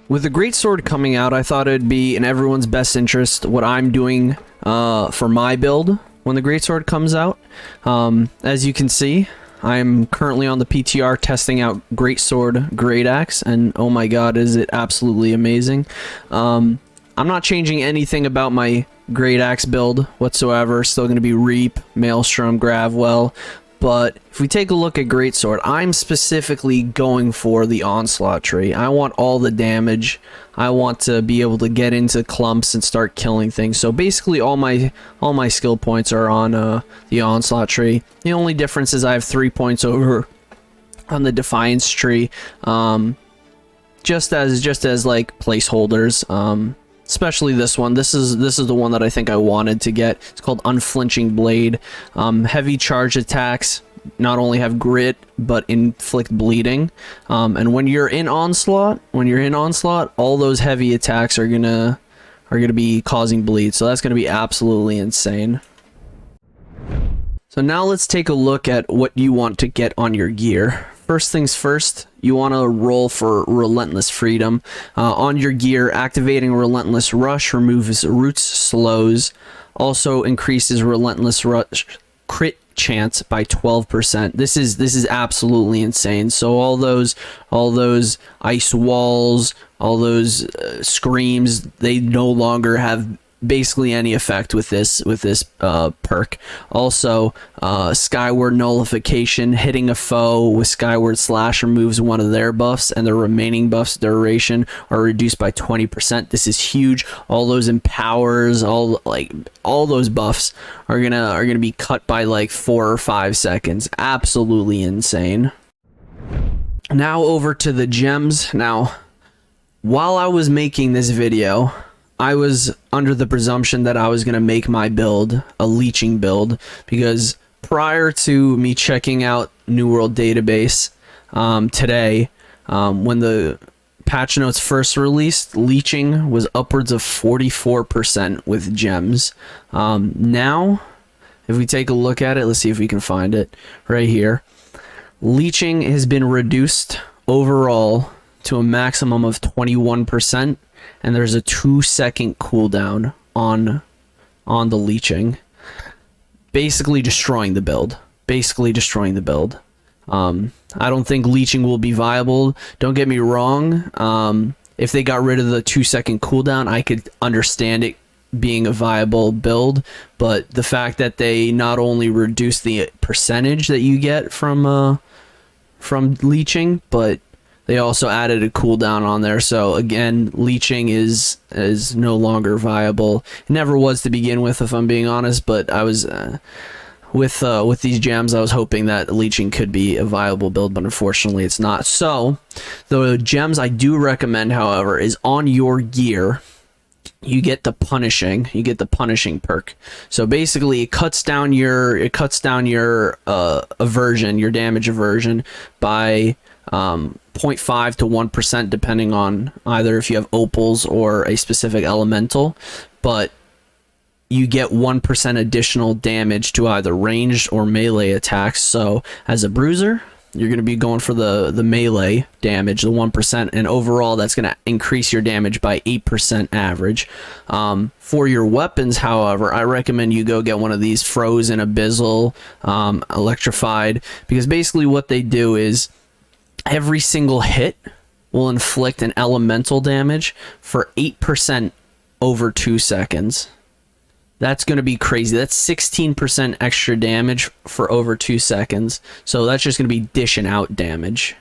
With the Great Sword coming out, I thought it'd be in everyone's best interest what I'm doing for my build when the Great Sword comes out. As you can see, I'm currently on the PTR testing out Great Sword Great Axe, and oh my god, is it absolutely amazing. I'm not changing anything about my Great Axe build whatsoever. Still going to be Reap, Maelstrom, Gravwell. But if we take a look at Greatsword, I'm specifically going for the Onslaught tree. I want all the damage. I want to be able to get into clumps and start killing things. So basically all my skill points are on the Onslaught tree. The only difference is I have 3 points over on the Defiance tree. Just as like placeholders. Especially this one. This is the one that I think I wanted to get. It's called Unflinching Blade. Heavy charge attacks not only have grit but inflict bleeding. And when you're in onslaught, all those heavy attacks are gonna be causing bleed. So that's gonna be absolutely insane. So now let's take a look at what you want to get on your gear. First things first, you want to roll for Relentless Freedom. On your gear, activating Relentless Rush removes roots, slows, also increases Relentless Rush crit chance by 12%. This is absolutely insane. So all those ice walls, all those screams, they no longer have basically any effect with this perk. Also, Skyward Nullification, hitting a foe with Skyward Slash removes one of their buffs, and the remaining buffs duration are reduced by 20%. This is huge. All those empowers, all those buffs are gonna be cut by like 4 or 5 seconds. Absolutely insane. Now over to the gems. Now, while I was making this video, I was under the presumption that I was going to make my build a leeching build, because prior to me checking out New World database today, when the patch notes first released, leeching was upwards of 44% with gems. Now, if we take a look at it, let's see if we can find it right here. Leeching has been reduced overall to a maximum of 21%. And there's a 2-second cooldown on the leeching, basically destroying the build. I don't think leeching will be viable. Don't get me wrong. If they got rid of the 2-second cooldown, I could understand it being a viable build. But the fact that they not only reduce the percentage that you get from leeching, but they also added a cooldown on there. So again, leeching is no longer viable. It never was to begin with, if I'm being honest. But I was with these gems, I was hoping that leeching could be a viable build, but unfortunately, it's not. So the gems I do recommend, however, is on your gear. You get the punishing perk. So basically, it cuts down your aversion, your damage aversion by 0.5 to 1%, depending on either if you have opals or a specific elemental, but you get 1% additional damage to either ranged or melee attacks. So as a bruiser, you're going to be going for the melee damage, the 1%, and overall that's going to increase your damage by 8% average. For your weapons, however, I recommend you go get one of these Frozen, Abyssal, Electrified, because basically what they do is every single hit will inflict an elemental damage for 8% over 2 seconds. That's going to be crazy. That's 16% extra damage for over 2 seconds. So that's just going to be dishing out damage.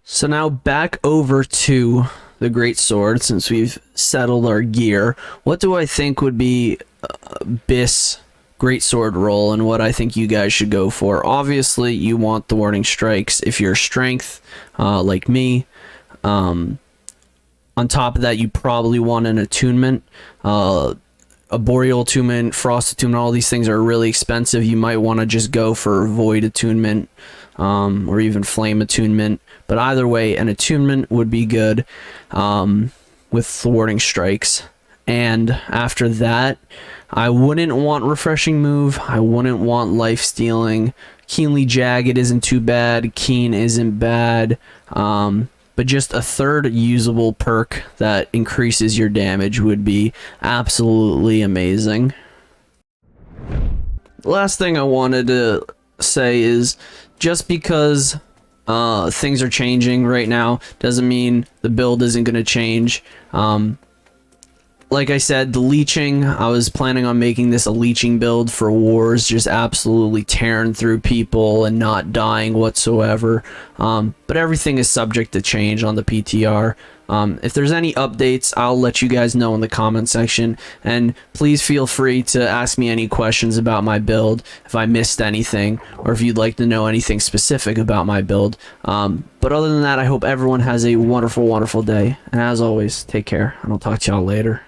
So now back over to the Great Sword, since we've settled our gear. What do I think would be Biss Great Sword roll, and what I think you guys should go for? Obviously, you want the Warding Strikes if you're strength, like me. On top of that, you probably want an attunement. A Boreal attunement, Frost attunement, all these things are really expensive. You might want to just go for Void attunement, or even Flame attunement. But either way, an attunement would be good with thwarting strikes. And after that, I wouldn't want Refreshing Move. I wouldn't want Life Stealing. Keenly Jagged isn't too bad. Keen isn't bad. but just a third usable perk that increases your damage would be absolutely amazing. The last thing I wanted to say is, just because things are changing right now doesn't mean the build isn't going to change. Like I said, the leeching, I was planning on making this a leeching build for wars, just absolutely tearing through people and not dying whatsoever. But everything is subject to change on the PTR. If there's any updates, I'll let you guys know in the comment section, and please feel free to ask me any questions about my build if I missed anything, or if you'd like to know anything specific about my build. But other than that, I hope everyone has a wonderful, wonderful day, and as always, take care, and I'll talk to y'all later.